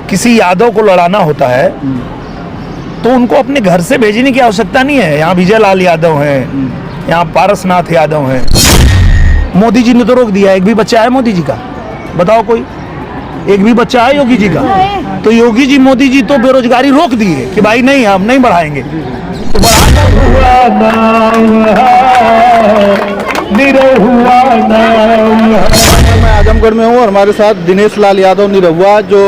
किसी यादव को लड़ाना होता है तो उनको अपने घर से भेजने की आवश्यकता नहीं है। यहाँ विजय लाल यादव हैं, यहाँ पारसनाथ यादव हैं। मोदी जी ने तो रोक दिया। एक भी बच्चा है मोदी जी का? बताओ कोई एक भी बच्चा है योगी जी का? तो योगी जी मोदी जी तो बेरोजगारी रोक दिए कि भाई नहीं, हम नहीं बढ़ाएंगे। तो मैं आजमगढ़ में हूँ और हमारे साथ दिनेश लाल यादव निरहुआ जो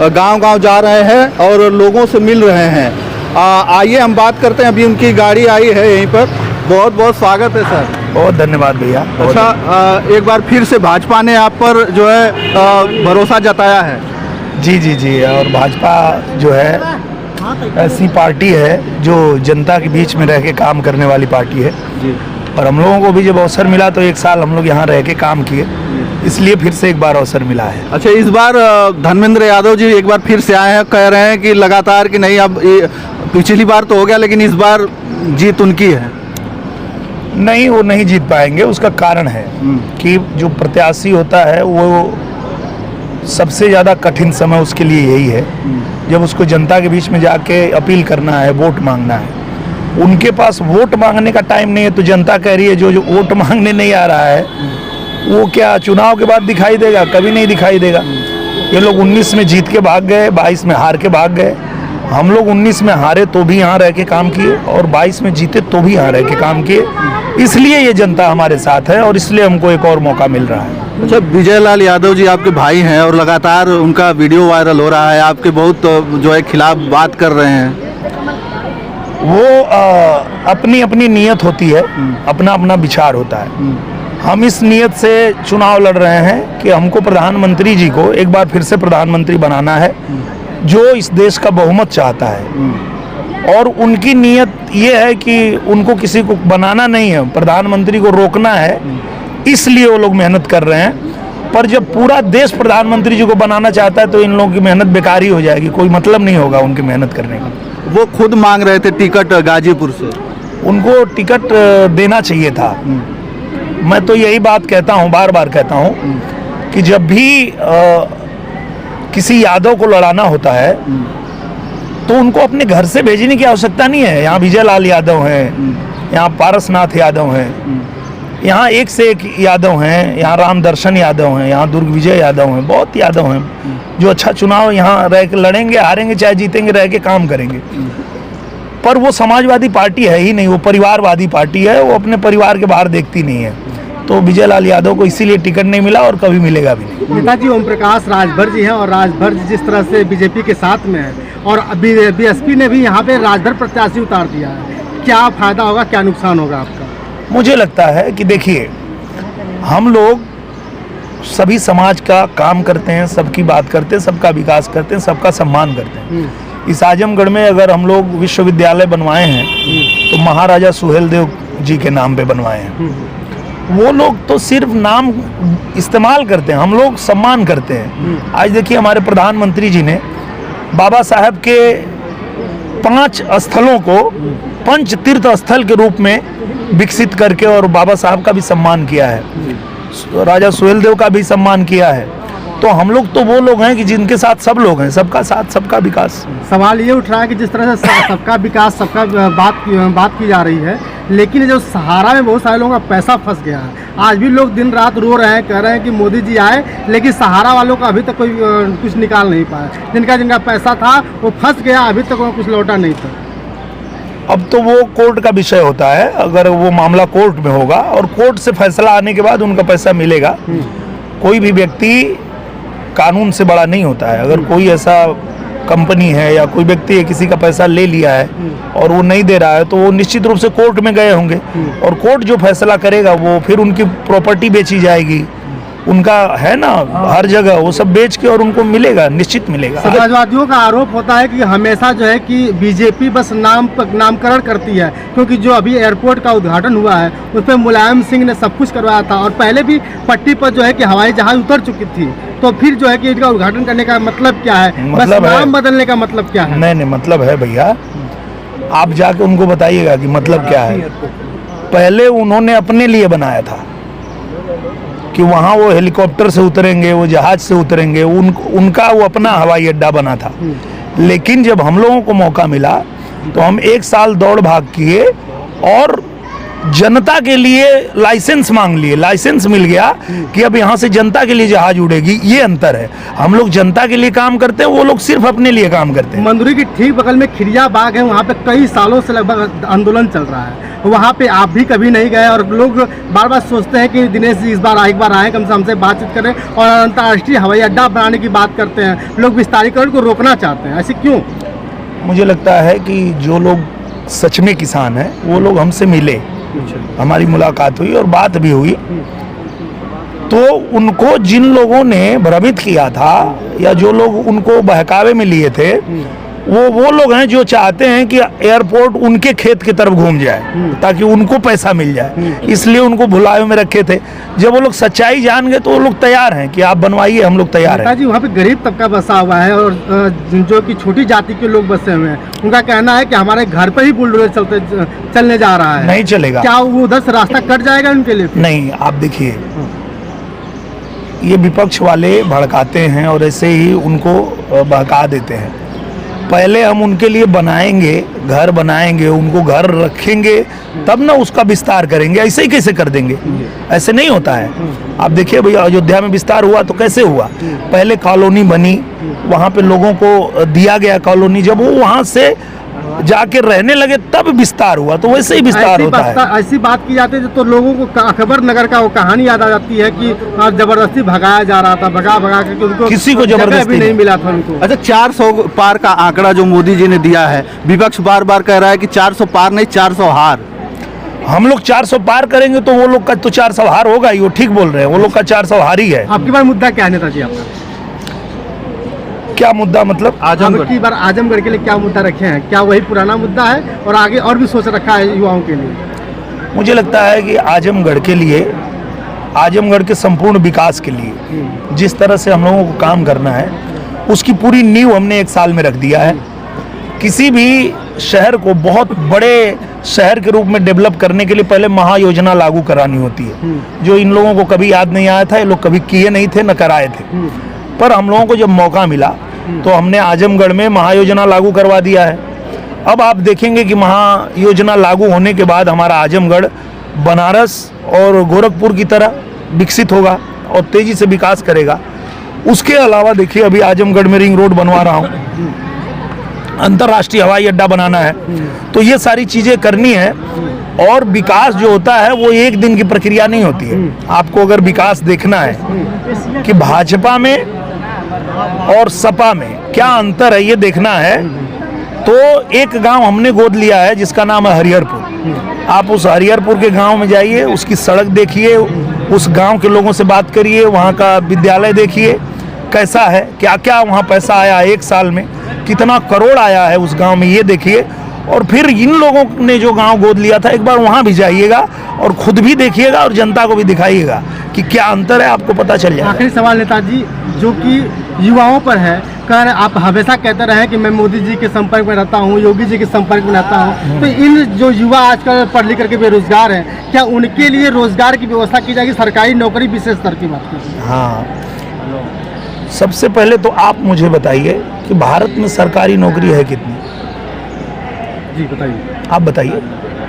गांव-गांव जा रहे हैं और लोगों से मिल रहे हैं। आइए हम बात करते हैं। अभी उनकी गाड़ी आई है यहीं पर। बहुत बहुत स्वागत है सर। बहुत धन्यवाद भैया। अच्छा, एक बार फिर से भाजपा ने आप पर जो है भरोसा जताया है। जी जी जी। और भाजपा जो है ऐसी पार्टी है जो जनता के बीच में रह के काम करने वाली पार्टी है जी। और हम लोगों को भी जब अवसर मिला तो 1 साल हम लोग यहाँ रह के काम किए, इसलिए फिर से एक बार अवसर मिला है। अच्छा, इस बार धर्मेंद्र यादव जी एक बार फिर से आए हैं, कह रहे हैं कि लगातार कि नहीं, अब पिछली बार तो हो गया लेकिन इस बार जीत उनकी है। नहीं, वो नहीं जीत पाएंगे। उसका कारण है कि जो प्रत्याशी होता है वो सबसे ज़्यादा कठिन समय उसके लिए यही है जब उसको जनता के बीच में जाके अपील करना है, वोट मांगना है। उनके पास वोट मांगने का टाइम नहीं है। तो जनता कह रही है जो वोट मांगने नहीं आ रहा है वो क्या चुनाव के बाद दिखाई देगा? कभी नहीं दिखाई देगा। ये लोग 19 में जीत के भाग गए, 22 में हार के भाग गए। हम लोग 19 में हारे तो भी यहाँ रह के काम किए और 22 में जीते तो भी यहाँ रह के काम किए। इसलिए ये जनता हमारे साथ है और इसलिए हमको एक और मौका मिल रहा है। अच्छा, विजय लाल यादव जी आपके भाई हैं और लगातार उनका वीडियो वायरल हो रहा है, आपके बहुत जो है खिलाफ बात कर रहे हैं। वो अपनी अपनी नीयत होती है, अपना अपना विचार होता है। हम इस नीयत से चुनाव लड़ रहे हैं कि हमको प्रधानमंत्री जी को एक बार फिर से प्रधानमंत्री बनाना है जो इस देश का बहुमत चाहता है। और उनकी नीयत ये है कि उनको किसी को बनाना नहीं है, प्रधानमंत्री को रोकना है। इसलिए वो लोग मेहनत कर रहे हैं। पर जब पूरा देश प्रधानमंत्री जी को बनाना चाहता है तो इन लोगों की मेहनत बेकार ही हो जाएगी, कोई मतलब नहीं होगा उनकी मेहनत करने का। वो खुद मांग रहे थे टिकट गाजीपुर से। उनको टिकट देना चाहिए था। मैं तो यही बात कहता हूँ, बार बार कहता हूँ कि जब भी किसी यादव को लड़ाना होता है तो उनको अपने घर से भेजने की आवश्यकता नहीं है। यहाँ विजय लाल यादव हैं, यहाँ पारसनाथ यादव हैं, यहाँ एक से एक यादव हैं, यहाँ राम दर्शन यादव हैं, यहाँ दुर्ग विजय यादव हैं, बहुत यादव हैं जो अच्छा चुनाव यहाँ रह के लड़ेंगे, हारेंगे चाहे जीतेंगे, रह के काम करेंगे। पर वो समाजवादी पार्टी है ही नहीं, वो परिवारवादी पार्टी है। वो अपने परिवार के बाहर देखती नहीं है। तो विजय लाल यादव को इसीलिए टिकट नहीं मिला और कभी मिलेगा भी नहीं। नेताजी ओम प्रकाश राजभर जी हैं और राजभर जी जिस तरह से बीजेपी के साथ में है और बीएसपी ने भी यहाँ पे राजभर प्रत्याशी उतार दिया है, क्या फायदा होगा, क्या नुकसान होगा आपका? मुझे लगता है कि देखिए, हम लोग सभी समाज का काम करते हैं, सबकी बात करते हैं, सबका विकास करते हैं, सबका सम्मान करते हैं। इस आजमगढ़ में अगर हम लोग विश्वविद्यालय बनवाए हैं तो महाराजा सुहेलदेव जी के नाम पे बनवाए हैं। वो लोग तो सिर्फ नाम इस्तेमाल करते हैं, हम लोग सम्मान करते हैं। आज देखिए, हमारे प्रधानमंत्री जी ने बाबा साहब के 5 स्थलों को पंच तीर्थ स्थल के रूप में विकसित करके और बाबा साहब का भी सम्मान किया है, राजा सुहेलदेव का भी सम्मान किया है। तो हम लोग तो वो लोग हैं कि जिनके साथ सब लोग हैं, सबका साथ सबका विकास। सवाल ये उठ रहा है कि जिस तरह से सबका विकास, सबका बात की जा रही है, लेकिन जो सहारा में बहुत सारे लोगों का पैसा फंस गया है। आज भी लोग दिन रात रो रहे हैं, कह रहे हैं कि मोदी जी आए, लेकिन सहारा वालों का अभी तक कोई कुछ निकाल नहीं पाया। जिनका पैसा था वो फंस गया, अभी तक वो कुछ लौटा नहीं था। अब तो वो कोर्ट का विषय होता है। अगर वो मामला कोर्ट में होगा और कोर्ट से फैसला आने के बाद उनका पैसा मिलेगा। कोई भी व्यक्ति कानून से बड़ा नहीं होता है। अगर कोई ऐसा कंपनी है या कोई व्यक्ति है किसी का पैसा ले लिया है और वो नहीं दे रहा है तो वो निश्चित रूप से कोर्ट में गए होंगे और कोर्ट जो फैसला करेगा वो फिर उनकी प्रॉपर्टी बेची जाएगी, उनका है ना, हर जगह वो सब बेच के और उनको मिलेगा, निश्चित मिलेगा। समाजवादियों का आरोप होता है कि हमेशा जो है कि बीजेपी बस नामकरण करती है, क्योंकि जो अभी एयरपोर्ट का उद्घाटन हुआ है उस पर मुलायम सिंह ने सब कुछ करवाया था और पहले भी पट्टी पर जो है कि हवाई जहाज उतर चुकी थी। तो फिर जो है कि इनका उद्घाटन करने का मतलब क्या है? मतलब बस नाम बदलने का मतलब क्या है? नहीं, मतलब है भैया, आप जाके उनको बताइएगा कि मतलब क्या है। पहले उन्होंने अपने लिए बनाया था कि वहाँ वो हेलीकॉप्टर से उतरेंगे, वो जहाज से उतरेंगे, उनका वो अपना हवाई अड्डा बना था। लेकिन जब हम लोगों को मौका मिला तो हम 1 साल दौड़ भाग किए और जनता के लिए लाइसेंस मांग लिए, लाइसेंस मिल गया कि अब यहाँ से जनता के लिए जहाज उड़ेगी। ये अंतर है, हम लोग जनता के लिए काम करते हैं, वो लोग सिर्फ अपने लिए काम करते हैं। मंदुरी के ठीक बगल में खिरिया बाग है, वहाँ पे कई सालों से लगभग आंदोलन चल रहा है। वहाँ पे आप भी कभी नहीं गए और लोग बार बार सोचते हैं कि दिनेश जी इस बार एक बार आए, कम से हमसे बातचीत करें और अंतर्राष्ट्रीय हवाई अड्डा बनाने की बात करते हैं। लोग विस्तारीकरण को रोकना चाहते हैं, ऐसे क्यों? मुझे लगता है कि जो लोग सच में किसान हैं वो लोग हमसे मिले, हमारी मुलाकात हुई और बात भी हुई, तो उनको जिन लोगों ने भ्रमित किया था या जो लोग उनको बहकावे में लिए थे वो लोग हैं जो चाहते हैं कि एयरपोर्ट उनके खेत की तरफ घूम जाए ताकि उनको पैसा मिल जाए, इसलिए उनको भुलावे में रखे थे। जब वो लोग सच्चाई जान गए तो वो लोग तैयार हैं कि आप बनवाइए, हम लोग तैयार हैं। जी वहाँ पे गरीब तबका बसा हुआ है और जो कि छोटी जाति के लोग बसे हुए हैं, उनका कहना है कि हमारे घर पर ही बुलडोजर चलने जा रहा है। नहीं चलेगा। क्या वो उधर से रास्ता कट जाएगा उनके लिए? नहीं, आप देखिए, ये विपक्ष वाले भड़काते हैं और ऐसे ही उनको बहका देते हैं। पहले हम उनके लिए बनाएंगे, घर बनाएंगे, उनको घर रखेंगे, तब ना उसका विस्तार करेंगे। ऐसे ही कैसे कर देंगे? ऐसे नहीं होता है। आप देखिए भैया, अयोध्या में विस्तार हुआ तो कैसे हुआ? पहले कॉलोनी बनी, वहाँ पे लोगों को दिया गया कॉलोनी, जब वो वहाँ से जाके रहने लगे तब विस्तार हुआ, तो वैसे ही विस्तार होता है। ऐसी बात की जाती है तो लोगों को अकबर नगर का वो कहानी याद आ जाती है कि जबरदस्ती भगाया जा रहा था, भगा के उनको किसी को जबरदस्ती भी नहीं मिला था उनको। अच्छा, 400 पार का आंकड़ा जो मोदी जी ने दिया है, विपक्ष बार बार कह रहा है कि 400 पार नहीं 400 हार। हम लोग 400 पार करेंगे तो वो लोग का तो 400 हार होगा ही, वो ठीक बोल रहे हैं, वो लोग का 400 हार ही है। आपकी बार मुद्दा क्या है नेताजी? आपका क्या मुद्दा मतलब? आजमगढ़ की बार आजमगढ़ के लिए क्या मुद्दा रखे हैं? क्या वही पुराना मुद्दा है और आगे और भी सोच रखा है युवाओं के लिए? मुझे लगता है कि आजमगढ़ के लिए, आजमगढ़ के संपूर्ण विकास के लिए जिस तरह से हम लोगों को काम करना है उसकी पूरी नींव हमने 1 साल में रख दिया है। किसी भी शहर को बहुत बड़े शहर के रूप में डेवलप करने के लिए पहले महायोजना लागू करानी होती है, जो इन लोगों को कभी याद नहीं आया था। ये लोग कभी किए नहीं थे, न कराए थे। पर हम लोगों को जब मौका मिला तो हमने आजमगढ़ में महायोजना लागू करवा दिया है। अब आप देखेंगे कि महायोजना लागू होने के बाद हमारा आजमगढ़ बनारस और गोरखपुर की तरह विकसित होगा और तेजी से विकास करेगा। उसके अलावा देखिए, अभी आजमगढ़ में रिंग रोड बनवा रहा हूँ, अंतर्राष्ट्रीय हवाई अड्डा बनाना है, तो ये सारी चीज़ें करनी है। और विकास जो होता है वो एक दिन की प्रक्रिया नहीं होती है। आपको अगर विकास देखना है कि भाजपा में और सपा में क्या अंतर है, ये देखना है, तो एक गांव हमने गोद लिया है जिसका नाम है हरिहरपुर। आप उस हरिहरपुर के गांव में जाइए, उसकी सड़क देखिए, उस गांव के लोगों से बात करिए, वहाँ का विद्यालय देखिए कैसा है, क्या क्या वहाँ पैसा आया 1 साल में, कितना करोड़ आया है उस गांव में, ये देखिए। और फिर इन लोगों ने जो गांव गोद लिया था, एक बार वहाँ भी जाइएगा और खुद भी देखिएगा और जनता को भी दिखाइएगा कि क्या अंतर है, आपको पता चल जाएगा। आखिरी सवाल नेताजी, जो कि युवाओं पर है, कर आप हमेशा कहते रहे कि मैं मोदी जी के संपर्क में रहता हूँ, योगी जी के संपर्क में रहता हूँ, तो इन जो युवा आजकल पढ़ लिख करके बेरोजगार हैं, क्या उनके लिए रोजगार की व्यवस्था की जाएगी? सरकारी नौकरी विशेष स्तर की बात की। हाँ, सबसे पहले तो आप मुझे बताइए कि भारत में सरकारी नौकरी है कितनी? जी बताइए, आप बताइए।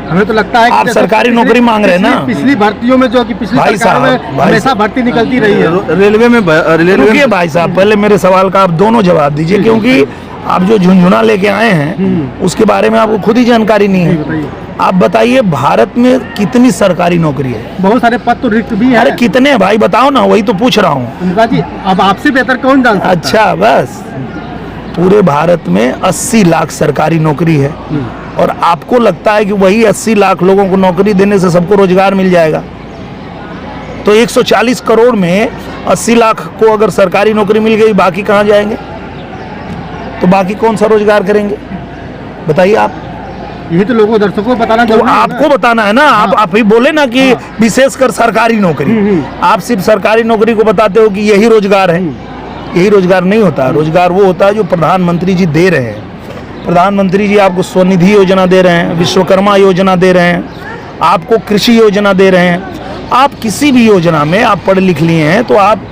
हमें तो लगता है कि आप सरकारी नौकरी मांग रहे हैं ना? पिछली भर्तियों में जो कि पिछली भाई सरकार में साहब, हमेशा भर्ती निकलती रही है। रेलवे में रुकिए भाई साहब, पहले मेरे सवाल का आप दोनों जवाब दीजिए, क्योंकि आप जो झुंझुना लेके आए हैं उसके बारे में आपको खुद ही जानकारी नहीं है। आप बताइए, भारत में कितनी सरकारी नौकरी है? बहुत सारे पद तो रिक्त भी है। अरे कितने हैं भाई, बताओ ना, वही तो पूछ रहा हूँ। नेताजी, अब आपसे बेहतर कौन जान सकता है? अच्छा, बस पूरे भारत में 80 लाख सरकारी नौकरी है और आपको लगता है कि वही 80 लाख लोगों को नौकरी देने से सबको रोजगार मिल जाएगा? तो 140 करोड़ में 80 लाख को अगर सरकारी नौकरी मिल गई, बाकी कहाँ जाएंगे? तो बाकी कौन सा रोजगार करेंगे बताइए आप? यही तो लोगों दर्शकों को बताना तो आपको बताना है ना। आप ही बोले ना कि विशेषकर सरकारी नौकरी, आप सिर्फ सरकारी नौकरी को बताते हो कि यही रोजगार है। यही रोजगार नहीं होता। रोजगार वो होता है जो प्रधानमंत्री जी दे रहे हैं। प्रधानमंत्री जी आपको स्वनिधि योजना दे रहे हैं, विश्वकर्मा योजना दे रहे हैं, आपको कृषि योजना दे रहे हैं, आप किसी भी योजना में आप पढ़ लिख लिए हैं तो आप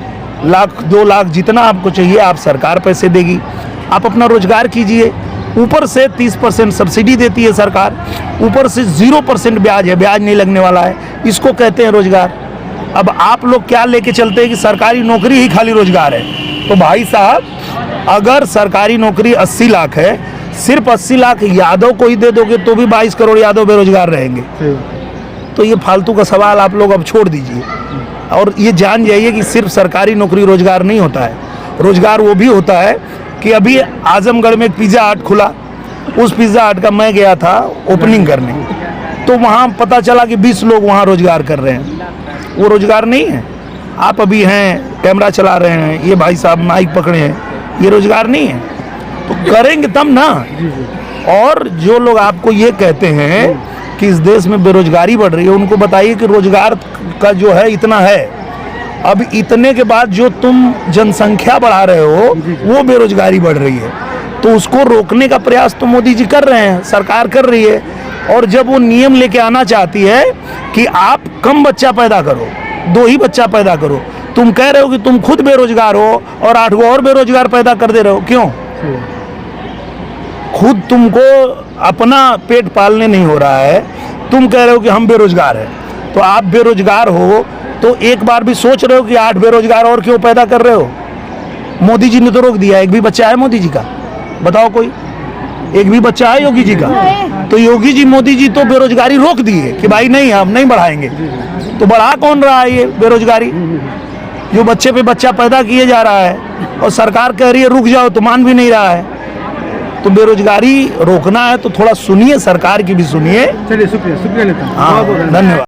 लाख 2 लाख जितना आपको चाहिए आप सरकार पैसे देगी, आप अपना रोजगार कीजिए। ऊपर से 30% सब्सिडी देती है सरकार, ऊपर से 0% ब्याज है, ब्याज नहीं लगने वाला है, इसको कहते हैं रोजगार। अब आप लोग क्या लेके चलते हैं कि सरकारी नौकरी ही खाली रोजगार है। तो भाई साहब अगर सरकारी नौकरी 80 लाख है, सिर्फ 80 लाख यादव को ही दे दोगे तो भी 22 करोड़ यादव बेरोजगार रहेंगे। तो ये फालतू का सवाल आप लोग अब छोड़ दीजिए और ये जान जाइए कि सिर्फ सरकारी नौकरी रोजगार नहीं होता है। रोजगार वो भी होता है कि अभी आजमगढ़ में एक पिज़्ज़ा हट खुला, उस पिज़्ज़ा हट का मैं गया था ओपनिंग करने, तो वहाँ पता चला कि 20 लोग वहाँ रोजगार कर रहे हैं। वो रोजगार नहीं है। आप अभी हैं कैमरा चला रहे हैं, ये भाई साहब माइक पकड़े हैं, ये रोजगार नहीं है। तो करेंगे तब ना। और जो लोग आपको ये कहते हैं कि इस देश में बेरोजगारी बढ़ रही है, उनको बताइए कि रोजगार का जो है इतना है, अब इतने के बाद जो तुम जनसंख्या बढ़ा रहे हो वो बेरोजगारी बढ़ रही है, तो उसको रोकने का प्रयास तो मोदी जी कर रहे हैं, सरकार कर रही है। और जब वो नियम लेके आना चाहती है कि आप कम बच्चा पैदा करो, 2 ही बच्चा पैदा करो, तुम कह रहे हो कि तुम खुद बेरोजगार हो और 8 और बेरोजगार पैदा कर दे रहे हो, क्यों? खुद तुमको अपना पेट पालने नहीं हो रहा है, तुम कह रहे हो कि हम बेरोजगार हैं। तो आप बेरोजगार हो तो एक बार भी सोच रहे हो कि 8 बेरोजगार और क्यों पैदा कर रहे हो? मोदी जी ने तो रोक दिया। एक भी बच्चा है मोदी जी का? बताओ कोई, एक भी बच्चा है योगी जी का? तो योगी जी मोदी जी तो बेरोजगारी रोक दिए कि भाई नहीं हम नहीं बढ़ाएंगे। तो बढ़ा कौन रहा है ये बेरोजगारी? जो बच्चे पे बच्चा पैदा किए जा रहा है और सरकार कह रही है रुक जाओ तो मान भी नहीं रहा है। तो बेरोजगारी रोकना है तो थोड़ा सुनिए, सरकार की भी सुनिए। चलिए शुक्रिया नेता। हाँ, धन्यवाद।